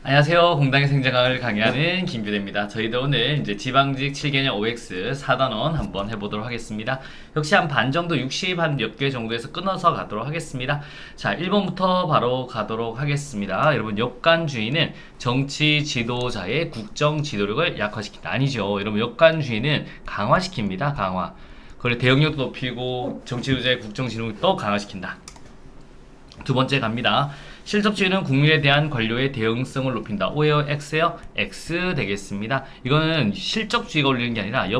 안녕하세요. 공당의 생장을 강의하는 김규대입니다. 저희도 오늘 이제 지방직 7개년 OX 4단원 한번 해보도록 하겠습니다. 역시 한 반 정도 60 한 몇 개 정도에서 끊어서 가도록 하겠습니다. 자, 1번부터 바로 가도록 하겠습니다. 여러분, 역관주의는 정치 지도자의 국정 지도력을 약화시킨다. 아니죠. 여러분, 역관주의는 강화시킵니다. 강화. 그리고 대응력도 높이고 정치 지도자의 국정 지도력도 강화시킨다. 두 번째 갑니다. 실적주의는 국민에 대한 관료의 대응성을 높인다. O예요? X예요? X 되겠습니다. 이거는 실적주의가 올리는 게 아니라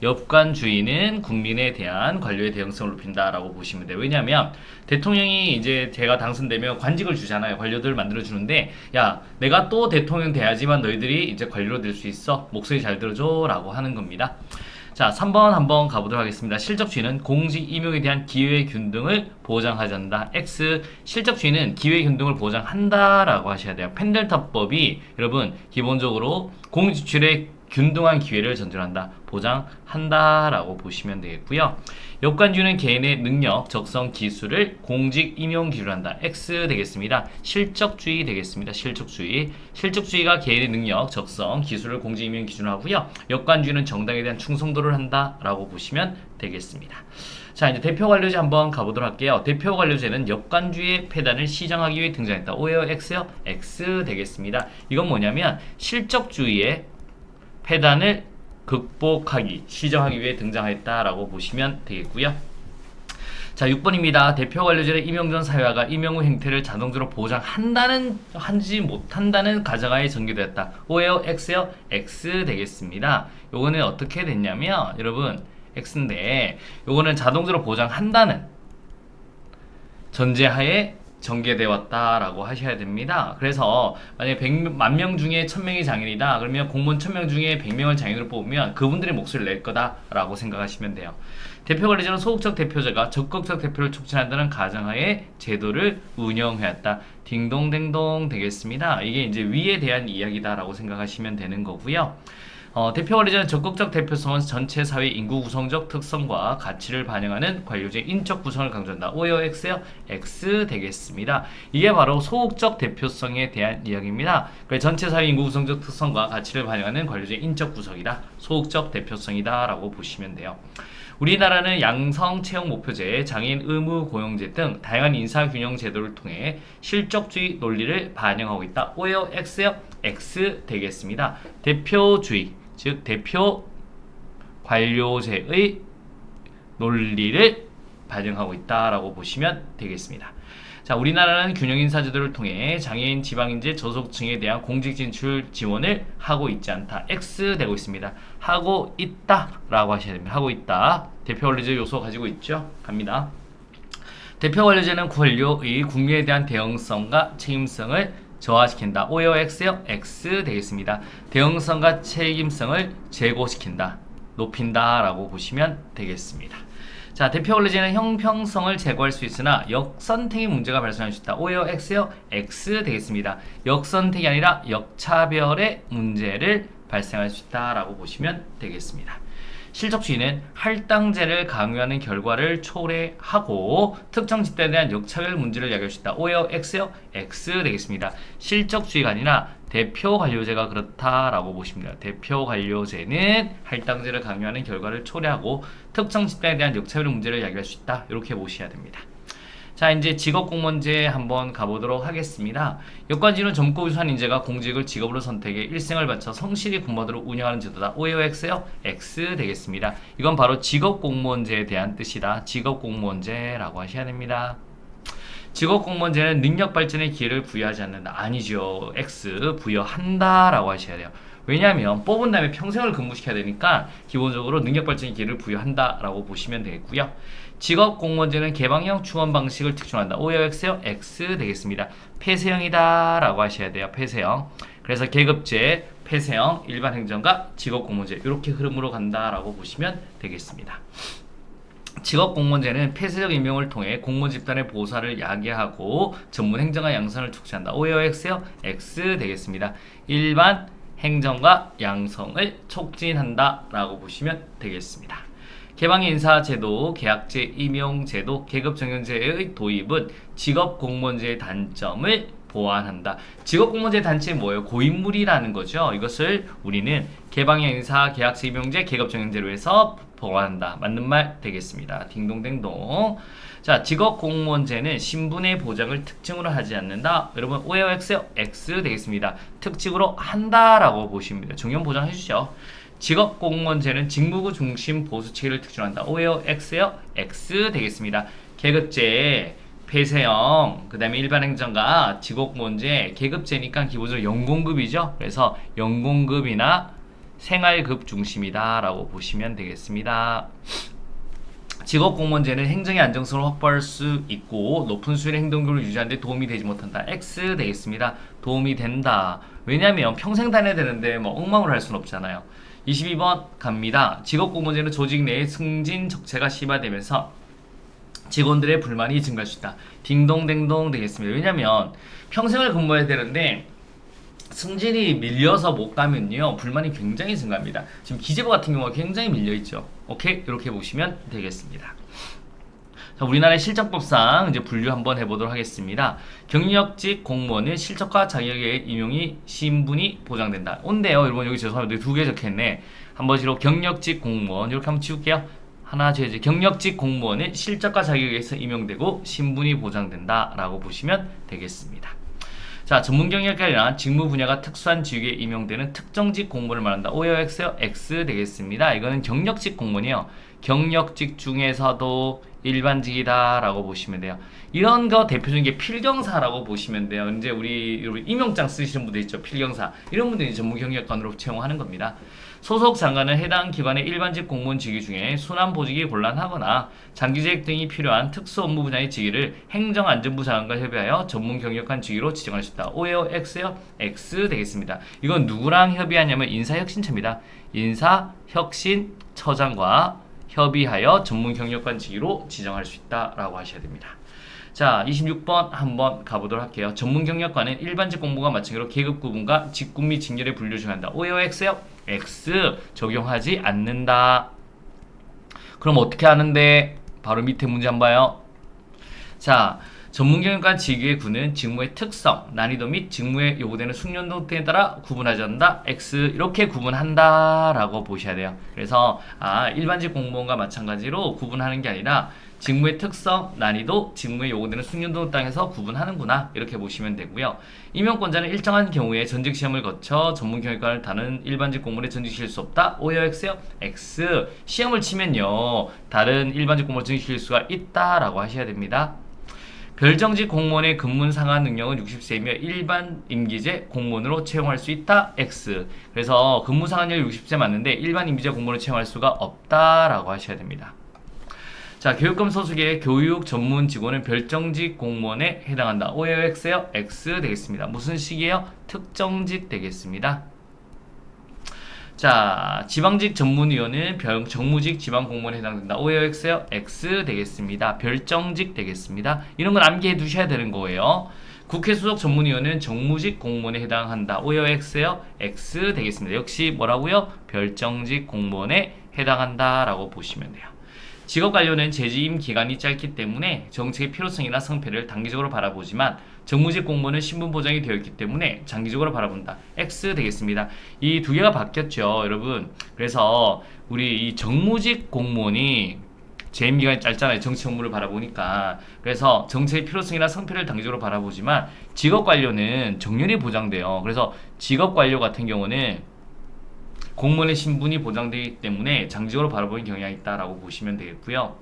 역관주의는 국민에 대한 관료의 대응성을 높인다라고 보시면 돼요. 왜냐하면 대통령이 이제 제가 당선되면 관직을 주잖아요. 관료들 만들어 주는데, 야, 내가 또 대통령 돼야지만 너희들이 이제 관료로 될 수 있어. 목소리 잘 들어줘라고 하는 겁니다. 자, 3번 한번 가보도록 하겠습니다. 실적주의는 공직 임용에 대한 기회균등을 보장하지 않는다. X, 실적주의는 기회균등을 보장한다라고 하셔야 돼요. 펜델턴법이 여러분 기본적으로 공직지출의 균등한 기회를 전제한다, 보장한다라고 보시면 되겠고요. 역관주의는 개인의 능력, 적성, 기술을 공직 임용 기준으로 한다. X 되겠습니다. 실적주의 되겠습니다. 실적주의가 개인의 능력, 적성, 기술을 공직 임용 기준으로 하고요. 역관주의는 정당에 대한 충성도를 한다라고 보시면 되겠습니다. 자, 이제 대표 관료제 한번 가보도록 할게요. 대표 관료제는 역관주의의 폐단을 시정하기 위해 등장했다. O예요? X요? X 되겠습니다. 이건 뭐냐면 실적주의의 폐단을 극복하기, 시정하기 위해 등장했다라고 보시면 되겠고요. 자, 6번입니다. 대표 관료제는 임용 전 사회화가 임용 후 행태를 자동적으로 하지 못한다는 가정하에 전개되었다. O예요? X요? X 되겠습니다. 요거는 어떻게 됐냐면, 여러분, X인데, 요거는 자동적으로 보장한다는 전제하에 전개되어 왔다라고 하셔야 됩니다. 그래서 만약에 100만 중에 1000명이 장애인이다 그러면 공무원 1000명 중에 100명을 장애인으로 뽑으면 그분들이 목소리를 낼 거다라고 생각하시면 돼요. 대표 관리자는 소극적 대표자가 적극적 대표를 촉진한다는 가정하에 제도를 운영해왔다. 딩동댕동 되겠습니다. 이게 이제 위에 대한 이야기다라고 생각하시면 되는 거고요. 대표 관리자는 적극적 대표성은 전체 사회 인구 구성적 특성과 가치를 반영하는 관료제의 인적 구성을 강조한다. O예요? X요? X 되겠습니다. 이게 바로 소극적 대표성에 대한 이야기입니다. 전체 사회 인구 구성적 특성과 가치를 반영하는 관료제의 인적 구성이다. 소극적 대표성이다 라고 보시면 돼요. 우리나라는 양성 채용 목표제, 장애인 의무 고용제 등 다양한 인사균형 제도를 통해 실적주의 논리를 반영하고 있다. O예요? X요? X 되겠습니다. 대표주의, 즉 대표 관료제의 논리를 반영하고 있다라고 보시면 되겠습니다. 자, 우리나라는 균형인사 제도를 통해 장애인, 지방인재, 저소득층에 대한 공직 진출 지원을 하고 있지 않다. X 되고 있습니다. 하고 있다라고 하셔야 됩니다. 하고 있다. 대표 관료제 요소 가지고 있죠? 갑니다. 대표 관료제는 관료의 국민에 대한 대응성과 책임성을 저하시킨다. O예요? X요? X 되겠습니다. 대응성과 책임성을 제고시킨다, 높인다 라고 보시면 되겠습니다. 자, 대표 관료제는 형평성을 제고할 수 있으나 역선택의 문제가 발생할 수 있다. O예요? X요? X 되겠습니다. 역선택이 아니라 역차별의 문제를 발생할 수 있다 라고 보시면 되겠습니다. 실적주의는 할당제를 강요하는 결과를 초래하고 특정 집단에 대한 역차별 문제를 야기할 수 있다. O예요? X요? X 되겠습니다. 실적주의가 아니라 대표 관료제가 그렇다라고 보십니다. 대표 관료제는 할당제를 강요하는 결과를 초래하고 특정 집단에 대한 역차별 문제를 야기할 수 있다. 이렇게 보셔야 됩니다. 자, 이제 직업공무원제 한번 가보도록 하겠습니다. 역관주의는 젊고 우수한 인재가 공직을 직업으로 선택해 일생을 바쳐 성실히 공무원으로 운영하는 제도다. O예요? X요? X 되겠습니다. 이건 바로 직업공무원제에 대한 뜻이다. 직업공무원제라고 하셔야 됩니다. 직업공무원제는 능력 발전의 기회를 부여하지 않는다. 아니죠. X 부여한다라고 하셔야 돼요. 왜냐하면 뽑은 다음에 평생을 근무시켜야 되니까 기본적으로 능력 발전의 기회를 부여한다라고 보시면 되겠고요. 직업공무원제는 개방형 추원 방식을 특징화한다. O예요? X요? X 되겠습니다. 폐쇄형이다 라고 하셔야 돼요. 폐쇄형. 그래서 계급제, 폐쇄형, 일반 행정과 직업공무원제 이렇게 흐름으로 간다라고 보시면 되겠습니다. 직업공무원제는 폐쇄적 임용을 통해 공무원 집단의 보사를 야기하고 전문 행정과 양성을 촉진한다. O예요? X요? X 되겠습니다. 일반 행정과 양성을 촉진한다 라고 보시면 되겠습니다. 개방의 인사제도, 계약제, 임용제도, 계급정년제의 도입은 직업공무원제의 단점을 보완한다. 직업공무제 단체 뭐예요? 고인물이라는 거죠. 이것을 우리는 개방형 인사, 계약직 임용제, 계급정형제로 해서 보완한다. 맞는 말 되겠습니다. 딩동댕동. 자, 직업공무원제는 신분의 보장을 특징으로 하지 않는다. 여러분 오해요 X요? X 되겠습니다. 특징으로 한다라고 보시면 됩니다. 중요한 보장해 주죠. 직업공무원제는 직무부 중심 보수체계를 특징으로 한다. 오해요 X요? X 되겠습니다. 계급제, 폐쇄형, 그 다음에 일반행정과 직업공무원제, 계급제니까 기본적으로 연공급이죠. 그래서 연공급이나 생활급 중심이다 라고 보시면 되겠습니다. 직업공무원제는 행정의 안정성을 확보할 수 있고 높은 수준의 행동교를 유지하는 데 도움이 되지 못한다. X 되겠습니다. 도움이 된다. 왜냐면 평생 다녀야 되는데 뭐 엉망으로 할 수는 없잖아요. 22번 갑니다. 직업공무원제는 조직 내의 승진 적체가 심화되면서 직원들의 불만이 증가할 수 있다. 딩동댕동 되겠습니다. 왜냐면 평생을 근무해야 되는데 승진이 밀려서 못 가면요 불만이 굉장히 증가합니다. 지금 기재부 같은 경우가 굉장히 밀려있죠. 오케이? 이렇게 보시면 되겠습니다. 자, 우리나라의 실정법상 이제 분류 한번 해보도록 하겠습니다. 경력직 공무원은 실적과 자격의 임용이 신분이 보장된다. 온데요. 여러분 여기 죄송합니다. 두 개 적혀있네. 한 번씩로 경력직 공무원 이렇게 한번 지울게요. 하나 제지 경력직 공무원은 실적과 자격에 의해서 임용되고 신분이 보장된다 라고 보시면 되겠습니다. 자, 전문 경력이나 직무 분야가 특수한 직위에 임용되는 특정직 공무원을 말한다. 오해요 X요? X 되겠습니다. 이거는 경력직 공무원이요. 경력직 중에서도 일반직이다 라고 보시면 돼요. 이런 거 대표적인 게 필경사라고 보시면 돼요. 이제 우리 임용장 쓰시는 분들 있죠. 필경사. 이런 분들이 전문 경력관으로 채용하는 겁니다. 소속 장관은 해당 기관의 일반직 공무원 직위 중에 순환보직이 곤란하거나 장기재직 등이 필요한 특수 업무 분야의 직위를 행정안전부 장관과 협의하여 전문 경력관 직위로 지정할 수 있다. 오해요 X요? X 되겠습니다. 이건 누구랑 협의하냐면 인사혁신처입니다. 인사혁신처장과 협의하여 전문 경력관 직위로 지정할 수 있다라고 하셔야 됩니다. 자, 26번 한번 가보도록 할게요. 전문 경력관은 일반직 공무원과 마찬가지로 계급 구분과 직급 및 직렬에 분류 중한다. 오해요 X요? X 적용하지 않는다. 그럼 어떻게 하는데? 바로 밑에 문제 한번 봐요. 자, 전문 경력관 직위의 구는 직무의 특성, 난이도 및 직무에 요구되는 숙련도 등에 따라 구분하지 않는다. X 이렇게 구분한다 라고 보셔야 돼요. 그래서 일반직 공무원과 마찬가지로 구분하는 게 아니라 직무의 특성, 난이도, 직무에 요구되는 숙련도 땅에서 구분하는구나 이렇게 보시면 되고요. 임용권자는 일정한 경우에 전직 시험을 거쳐 전문 경력관을 다른 일반직 공무원에 전직시킬 수 없다. 오해요 X요? X 시험을 치면요 다른 일반직 공무원을 전직시킬 수가 있다라고 하셔야 됩니다. 별정직 공무원의 근무 상한 능력은 60세이며 일반 임기제 공무원으로 채용할 수 있다. X 그래서 근무 상한율 60세 맞는데 일반 임기제 공무원으로 채용할 수가 없다라고 하셔야 됩니다. 자, 교육감 소속의 교육 전문 직원은 별정직 공무원에 해당한다. 오해요 X요? X 되겠습니다. 무슨 식이에요? 특정직 되겠습니다. 자, 지방직 전문위원은 정무직 지방공무원에 해당된다. 오해요 X요? X 되겠습니다. 별정직 되겠습니다. 이런 건 암기해 두셔야 되는 거예요. 국회 소속 전문위원은 정무직 공무원에 해당한다. 오해요 X요? X 되겠습니다. 역시 뭐라고요? 별정직 공무원에 해당한다 라고 보시면 돼요. 직업관료는 재직임 기간이 짧기 때문에 정책의 필요성이나 성패를 단기적으로 바라보지만 정무직 공무원은 신분 보장이 되어 있기 때문에 장기적으로 바라본다. X 되겠습니다. 이 두 개가 바뀌었죠, 여러분. 그래서 우리 이 정무직 공무원이 재임 기간이 짧잖아요. 정치 업무를 바라보니까. 그래서 정책의 필요성이나 성패를 단기적으로 바라보지만 직업관료는 정년이 보장돼요. 그래서 직업관료 같은 경우는 공무원의 신분이 보장되기 때문에 장기적으로 바라보는 경향이 있다라고 보시면 되겠고요.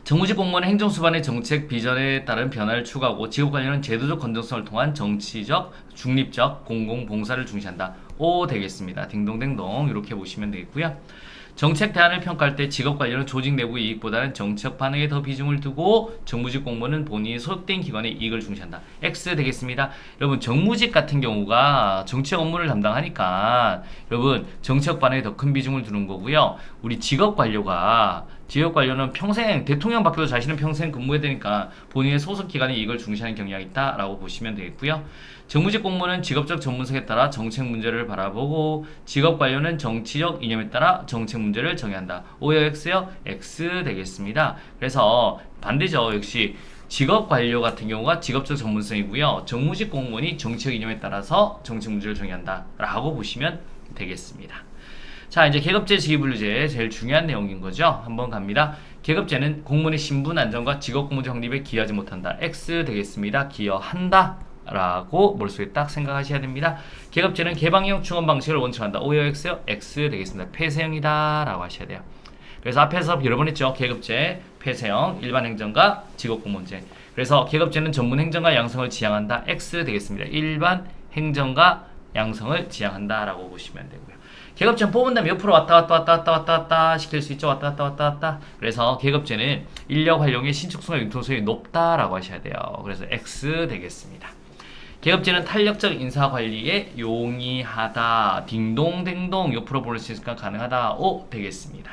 정무직 공무원은 행정수반의 정책 비전에 따른 변화를 추구하고 직업관료는 제도적 건전성을 통한 정치적, 중립적, 공공봉사를 중시한다. O 되겠습니다. 딩동댕동 이렇게 보시면 되겠고요. 정책 대안을 평가할 때 직업관료는 조직 내부 이익보다는 정책 반응에 더 비중을 두고 정무직 공무원은 본인이 소속된 기관의 이익을 중시한다. X 되겠습니다. 여러분 정무직 같은 경우가 정책 업무를 담당하니까 여러분 정책 반응에 더 큰 비중을 두는 거고요. 우리 직업관료는 평생 대통령 바뀌어도 자신은 평생 근무해야 되니까 본인의 소속 기관의 이익을 중시하는 경향이 있다라고 보시면 되겠고요. 정무직 공무원은 직업적 전문성에 따라 정책 문제를 바라보고 직업관료는 정치적 이념에 따라 정책 문제를 정의한다. 오해요 X요? X 되겠습니다. 그래서 반대죠. 역시 직업 관료 같은 경우가 직업적 전문성이고요. 정무직 공무원이 정치적 이념에 따라서 정치 문제를 정의한다 라고 보시면 되겠습니다. 자, 이제 계급제 직위분류제 제일 중요한 내용인 거죠. 한번 갑니다. 계급제는 공무원의 신분 안정과 직업 공무원 확립에 기여하지 못한다. X 되겠습니다. 기여한다 라고 머릿속에 딱 생각하셔야 됩니다. 계급제는 개방형 충원 방식을 원칙한다. O요 X요? X 되겠습니다. 폐쇄형이다 라고 하셔야 돼요. 그래서 앞에서 여러 번 했죠. 계급제, 폐쇄형, 일반 행정과 직업공무원제. 그래서 계급제는 전문 행정과 양성을 지향한다. X 되겠습니다. 일반 행정과 양성을 지향한다 라고 보시면 되고요. 계급제는 뽑은 다음에 옆으로 왔다 시킬 수 있죠. 왔다. 그래서 계급제는 인력 활용의 신축성과 융통성이 높다라고 하셔야 돼요. 그래서 X 되겠습니다. 계급제는 탄력적 인사 관리에 용이하다. 딩동댕동 옆으로 보낼 수 있으니까 가능하다. O 되겠습니다.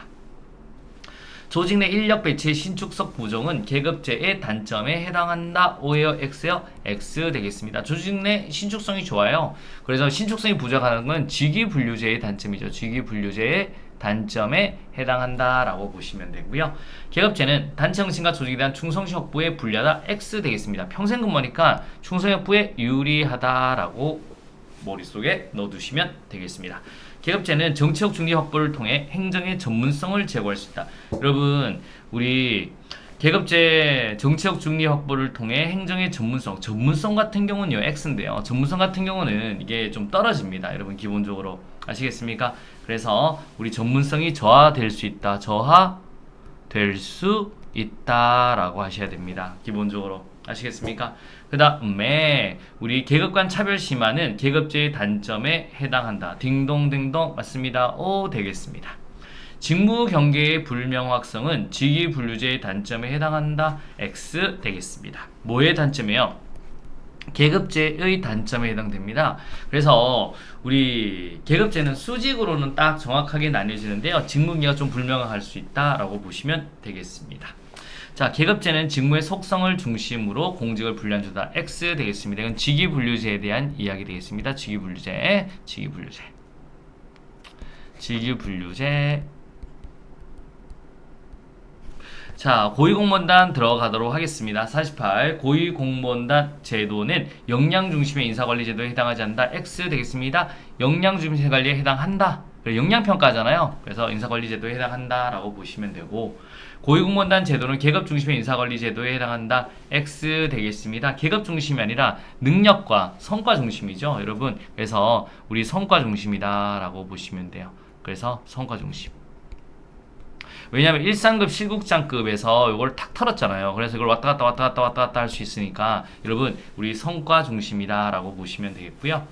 조직 내 인력 배치의 신축성 부정은 계급제의 단점에 해당한다. O예요? X요? X 되겠습니다. 조직 내 신축성이 좋아요. 그래서 신축성이 부족하는 건 직위분류제의 단점이죠. 직위분류제의 단점에 해당한다라고 보시면 되고요. 계급제는 단체 형식과 조직에 대한 충성심 확보에 불리하다. X 되겠습니다. 평생 근무하니까 충성 확보에 유리하다라고 머릿속에 넣어두시면 되겠습니다. 계급제는 정치적 중립 확보를 통해 행정의 전문성을 제고할 수 있다. 여러분, 우리 계급제 정치적 중립 확보를 통해 행정의 전문성 같은 경우는요, X인데요. 전문성 같은 경우는 이게 좀 떨어집니다. 여러분, 기본적으로 아시겠습니까? 그래서 우리 전문성이 저하될 수 있다라고 하셔야 됩니다. 기본적으로 아시겠습니까? 그 다음에 우리 계급간 차별 심화는 계급제의 단점에 해당한다. 딩동댕동 맞습니다. O 되겠습니다. 직무 경계의 불명확성은 직위분류제의 단점에 해당한다. X 되겠습니다. 뭐의 단점이에요? 계급제의 단점에 해당됩니다. 그래서 우리 계급제는 수직으로는 딱 정확하게 나뉘어지는데요. 직무경계가 좀 불명확할 수 있다라고 보시면 되겠습니다. 자, 계급제는 직무의 속성을 중심으로 공직을 분류한 주다. X 되겠습니다. 이건 직위분류제에 대한 이야기 되겠습니다. 직위분류제. 자, 고위공무원단 들어가도록 하겠습니다. 48. 고위공무원단 제도는 역량 중심의 인사관리 제도에 해당하지 않는다. X 되겠습니다. 역량 중심의 관리에 해당한다. 역량평가잖아요. 그래서 인사관리 제도에 해당한다 라고 보시면 되고, 고위공무원단 제도는 계급 중심의 인사관리 제도에 해당한다. X 되겠습니다. 계급 중심이 아니라 능력과 성과 중심이죠, 여러분. 그래서 우리 성과 중심이다 라고 보시면 돼요. 그래서 성과 중심. 왜냐하면 1상급 실국장급에서 이걸 탁 털었잖아요. 그래서 이걸 왔다 갔다 할 수 있으니까 여러분, 우리 성과 중심이다 라고 보시면 되겠고요.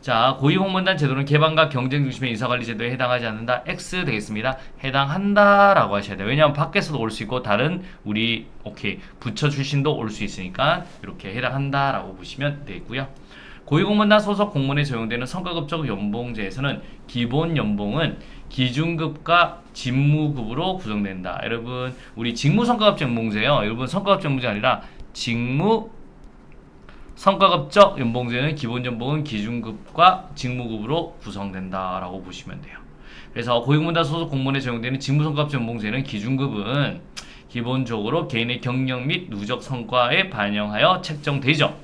자, 고위공무원단 제도는 개방과 경쟁 중심의 인사관리 제도에 해당하지 않는다. X 되겠습니다. 해당한다 라고 하셔야 돼요. 왜냐하면 밖에서도 올 수 있고 다른 우리 부처 출신도 올 수 있으니까 이렇게 해당한다 라고 보시면 되겠고요. 고위공무원단 소속 공무원에 적용되는 성과급적 연봉제에서는 기본 연봉은 기준급과 직무급으로 구성된다. 여러분, 우리 직무성과급적 연봉제요. 여러분, 성과급적 연봉제가 아니라 성과급적 연봉제는 기본 연봉은 기준급과 직무급으로 구성된다라고 보시면 돼요. 그래서 고위공무원단 소속 공무원에 적용되는 직무성과급적 연봉제는 기준급은 기본적으로 개인의 경력 및 누적 성과에 반영하여 책정되죠.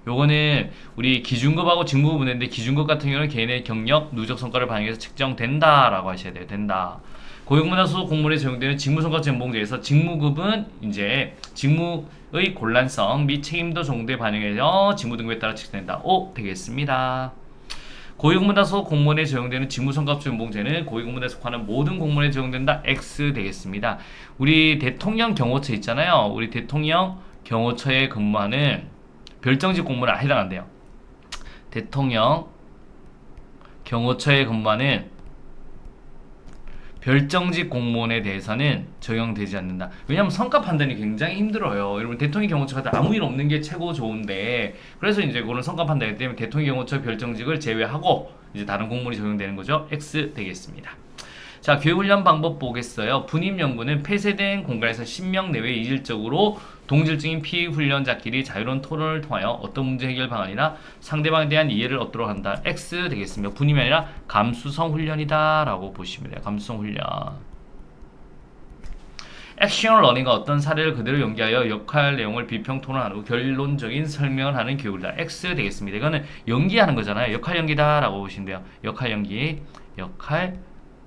요거는 우리 기준급하고 직무급 문제인데, 기준급 같은 경우는 개인의 경력, 누적 성과를 반영해서 책정된다라고 하셔야 돼요. 된다. 고위공무원단 소속 공무원에 적용되는 직무성과급적 연봉제에서 직무급은 이제 직무의 곤란성 및 책임도 정도에 반영해서 직무 등급에 따라 책정된다. O 되겠습니다. 고위공무원단 소속 공무원에 적용되는 직무성과급적 연봉제는 고위공무원에 속하는 모든 공무원에 적용된다. X 되겠습니다. 우리 대통령 경호처 있잖아요. 우리 대통령 경호처에 근무하는 별정직 공무원에 해당한대요. 대통령 경호처에 근무하는 별정직 공무원에 대해서는 적용되지 않는다. 왜냐하면 성과 판단이 굉장히 힘들어요. 여러분, 대통령 경호처가 아무 일 없는 게 최고 좋은데, 그래서 이제 그런 성과 판단이기 때문에 대통령 경호처 별정직을 제외하고 이제 다른 공무원이 적용되는 거죠. X 되겠습니다. 자, 교육훈련 방법 보겠어요. 분임연구는 폐쇄된 공간에서 10명 내외 이질적으로 동질적인 피훈련자끼리 자유로운 토론을 통하여 어떤 문제 해결 방안이나 상대방에 대한 이해를 얻도록 한다. X 되겠습니다. 분임이 아니라 감수성 훈련이다 라고 보시면 돼요. 감수성 훈련. 액션 러닝은 어떤 사례를 그대로 연기하여 역할 내용을 비평 토론하고 결론적인 설명을 하는 교육이다. X 되겠습니다. 이거는 연기하는 거잖아요. 역할 연기다라고 보시면 돼요. 역할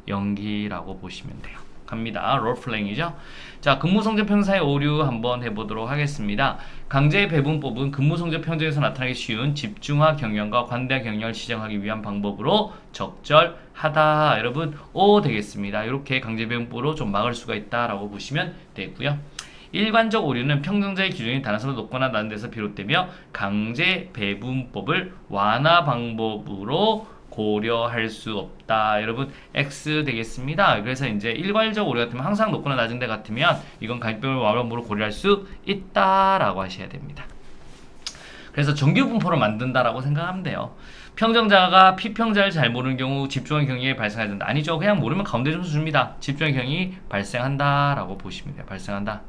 연기라고 보시면 돼요. 갑니다. 롤플레잉이죠. 자, 근무성적 평사의 오류 한번 해보도록 하겠습니다. 강제 배분법은 근무성적 평정에서 나타나기 쉬운 집중화 경영과 관대화 경영을 시정하기 위한 방법으로 적절하다. 여러분, O 되겠습니다. 이렇게 강제 배분법으로 좀 막을 수가 있다라고 보시면 되고요. 일관적 오류는 평정자의 기준이 다른 높거나 낮은 데서 비롯되며 강제 배분법을 완화 방법으로 고려할 수 없다. 여러분 X 되겠습니다. 그래서 이제 일괄적 오류 같으면 항상 높거나 낮은 데 같으면 이건 강제배분을 완화방법으로 고려할 수 있다라고 하셔야 됩니다. 그래서 정규 분포를 만든다라고 생각하면 돼요. 평정자가 피평자를 잘 모르는 경우 집중한 경향이 발생해야 된다. 아니죠. 그냥 모르면 가운데 점수 줍니다. 집중한 경향이 발생한다라고 보시면 돼요. 발생한다.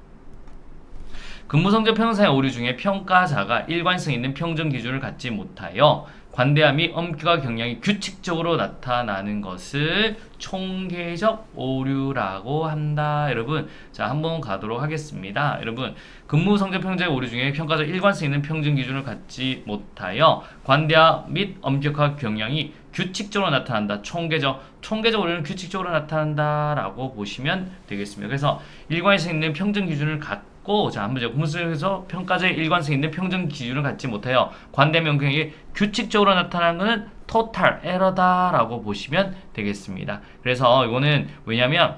근무성적 평사의 오류 중에 평가자가 일관성 있는 평정 기준을 갖지 못하여 관대화 및 엄격한 경향이 규칙적으로 나타나는 것을 총계적 오류라고 한다. 여러분, 자, 한번 가도록 하겠습니다. 여러분, 근무성적 평자의 오류 중에 평가자 일관성 있는 평정 기준을 갖지 못하여 관대화 및 엄격한 경향이 규칙적으로 나타난다. 총계적 오류는 규칙적으로 나타난다라고 보시면 되겠습니다. 그래서 일관성 있는 평정 기준을 자, 한번 근무성에서 평가자의 일관성 있는 평정 기준을 갖지 못하여 관대 명경이 규칙적으로 나타나는 것은 토탈 에러다라고 보시면 되겠습니다. 그래서 이거는 왜냐면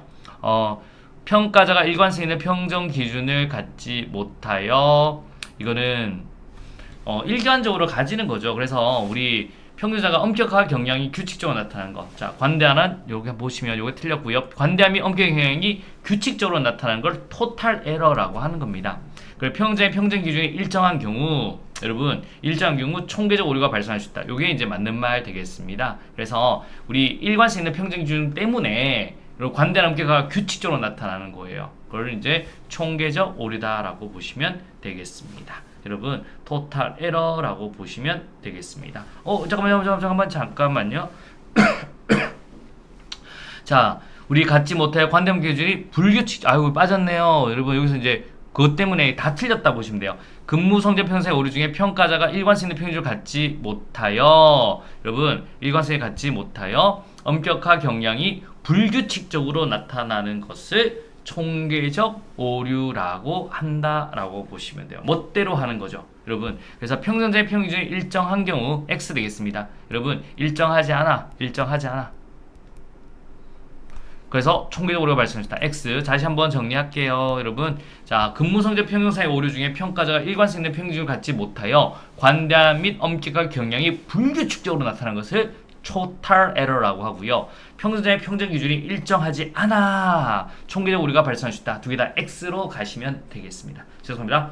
평가자가 일관성 있는 평정 기준을 갖지 못하여 이거는 일관적으로 가지는 거죠. 그래서 우리 평균자가 엄격한 경향이 규칙적으로 나타나는 것. 자, 관대화는 여기 보시면 요게 틀렸고요. 관대화 및 엄격한 경향이 규칙적으로 나타나는 걸 토탈 에러라고 하는 겁니다. 그리고 평정의 평정 기준이 일정한 경우, 여러분, 일정한 경우 총계적 오류가 발생할 수 있다. 요게 이제 맞는 말 되겠습니다. 그래서 우리 일관성 있는 평정 기준 때문에 관대한 엄격화가 규칙적으로 나타나는 거예요. 그걸 이제 총계적 오류다라고 보시면 되겠습니다. 여러분, 토탈 에러라고 보시면 되겠습니다. 잠깐만요. 자, 우리 갖지 못해 관대함 기준이 불규칙, 빠졌네요. 여러분, 여기서 이제 그것 때문에 다 틀렸다 보시면 돼요. 근무 성적 평사의 오류 중에 평가자가 일관성 있는 평균을 갖지 못하여, 여러분, 일관성을 갖지 못하여 엄격한 경향이 불규칙적으로 나타나는 것을 총계적 오류라고 한다라고 보시면 돼요. 멋대로 하는 거죠, 여러분. 그래서 평정자의 평균 중에 일정한 경우 X 되겠습니다. 여러분, 일정하지 않아. 그래서 총계적 오류가 발생했다. X. 다시 한번 정리할게요, 여러분. 자, 근무성적 평균사의 오류 중에 평가자가 일관성 있는 평균을 갖지 못하여 관대화 및 엄격한 경향이 불규칙적으로 나타나는 것을 토탈 에러라고 하고요. 평정자의 평정 기준이 일정하지 않아. 총계적 오류가 발생할 수 있다. 두 개 다 X로 가시면 되겠습니다. 죄송합니다.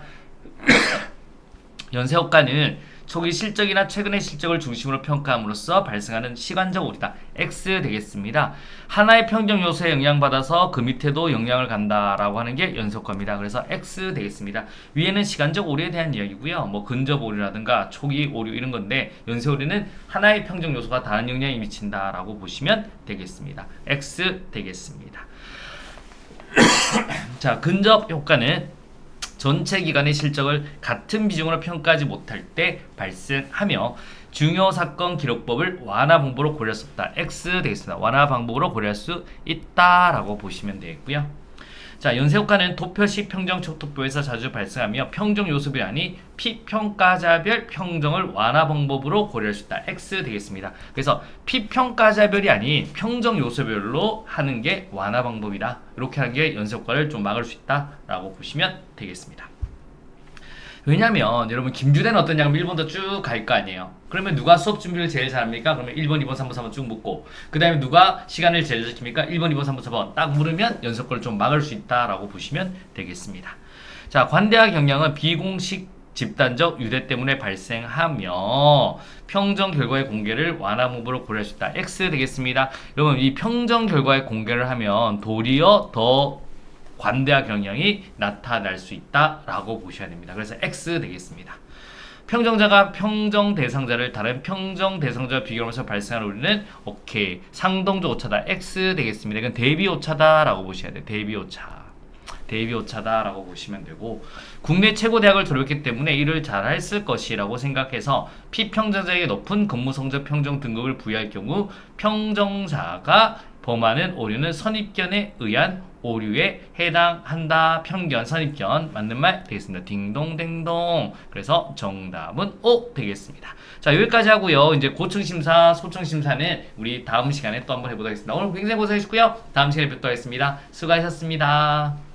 연쇄효과는 초기 실적이나 최근의 실적을 중심으로 평가함으로써 발생하는 시간적 오류다. X 되겠습니다. 하나의 평정 요소에 영향받아서 그 밑에도 영향을 간다라고 하는 게 연쇄효과입니다. 그래서 X 되겠습니다. 위에는 시간적 오류에 대한 이야기고요. 뭐 근접 오류라든가 초기 오류 이런 건데, 연쇄 오류는 하나의 평정 요소가 다른 영향이 미친다라고 보시면 되겠습니다. X 되겠습니다. 자, 근접 효과는 전체 기간의 실적을 같은 비중으로 평가하지 못할 때 발생하며 중요 사건 기록법을 완화 방법으로 고려할 수 없다. X 되겠습니다. 완화 방법으로 고려할 수 있다라고 보시면 되겠고요. 자, 연쇄효과는 도표식 평정 척도표에서 자주 발생하며 평정 요소별이 아닌 피평가자별 평정을 완화 방법으로 고려할 수 있다. X 되겠습니다. 그래서 피평가자별이 아닌 평정 요소별로 하는 게 완화 방법이다. 이렇게 하는 게 연쇄효과를 좀 막을 수 있다라고 보시면 되겠습니다. 왜냐면 여러분, 김주대는 어떠냐 하면 1번부터 쭉 갈 거 아니에요. 그러면 누가 수업 준비를 제일 잘합니까? 그러면 1번, 2번, 3번, 4번 쭉 묻고, 그 다음에 누가 시간을 제일 잘 지킵니까? 1번, 2번, 3번, 4번 딱 물으면 연속걸 좀 막을 수 있다라고 보시면 되겠습니다. 자, 관대화 경향은 비공식 집단적 유대 때문에 발생하며 평정 결과의 공개를 완화 방법으로 고려할 수 있다. X 되겠습니다. 여러분, 이 평정 결과의 공개를 하면 도리어 더 관대화 경향이 나타날 수 있다라고 보셔야 됩니다. 그래서 X 되겠습니다. 평정자가 평정 대상자를 다른 평정 대상자와 비교하면서 발생하는 오류는 상동적 오차다. X 되겠습니다. 이건 대비 오차다라고 보셔야 돼요. 대비 오차. 대비 오차다라고 보시면 되고, 국내 최고 대학을 졸업했기 때문에 일을 잘했을 것이라고 생각해서 피평정자에게 높은 근무 성적 평정 등급을 부여할 경우 평정자가 범하는 오류는 선입견에 의한 오류에 해당한다. 편견, 선입견 맞는 말 되겠습니다. 딩동댕동. 그래서 정답은 O 되겠습니다. 자, 여기까지 하고요. 이제 고층 심사, 소층 심사는 우리 다음 시간에 또 한번 해보도록 하겠습니다. 오늘 굉장히 고생하셨고요. 다음 시간에 뵙도록 하겠습니다. 수고하셨습니다.